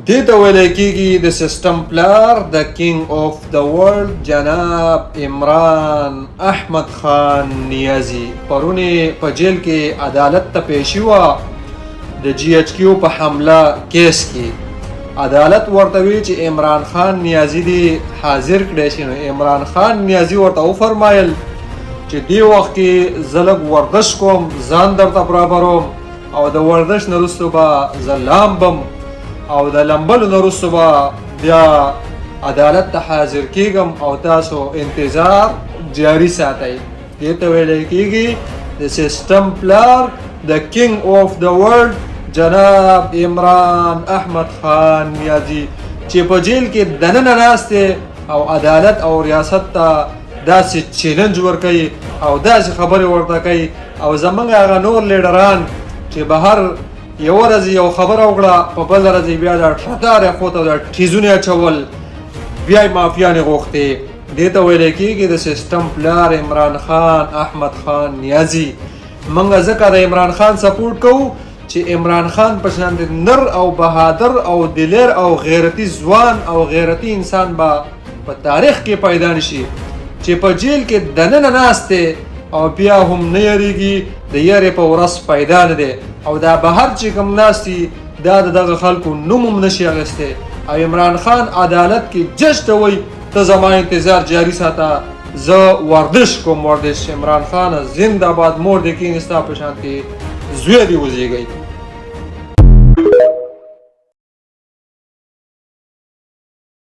دې ته ویلی کېږي د سیسټم پلار د کینګ آف د ورلډ جناب عمران احمد خان نیازي پرونې په جیل کې عدالت ته پیشي وه د جی ایچ کیو په حمله کیس کې عدالت ورته وی چې عمران خان نیازي دې حاضر کړی شي نو عمران خان نیازي ورته وفرمایل چې دې وخت کې زه لږ ورزش کوم ځان درته برابروم او د ورزش نه وروسته به زه لامبم او د لمبلو نه وروسته به بیا عدالت ته حاضر کیږم او تاسو انتظار جاري ساتئ. دې ته ویلی کېږي د سیسټم پلار د کینګ آف د ورلډ جناب عمران احمد خان نیازي چې په جیل کې دننه ناست دی او عدالت او ریاست ته داسې چیلنج ورکوي او داسې خبرې ورته کوي او زموږ هغه نور لیډران چې بهر یو ورځ یو خبره وکړه په بله ورځ بیا د ټټارې خواته د ټیزونې اچول بیا یې معافیانې غوښتې. دې ته ویلی کېږي د سیسټم پلار عمران خان احمد خان نیازي. موږ ځکه د عمران خان سپورټ کوو چې عمران خان په شان د نر او بهادر او دلیر او غیرتي ځوان او غیرتي انسان به په تاریخ کې پیدا نشي چې په جیل کې دننه ناست دی او بیا هم نه یریږي د یارې په ورځ پیدا نه دی او دا بهر چې کوم ناست دي دا د دغه خلکو نوم هم نشي اخیستی او عمران خان عدالت کې جج ته وایي ته زما انتظار جاري ساته زه ورزش کوم ورزش. عمران خان زنده باد مور دې کښېنې ستا په شانتې زوی دې وزېږئ.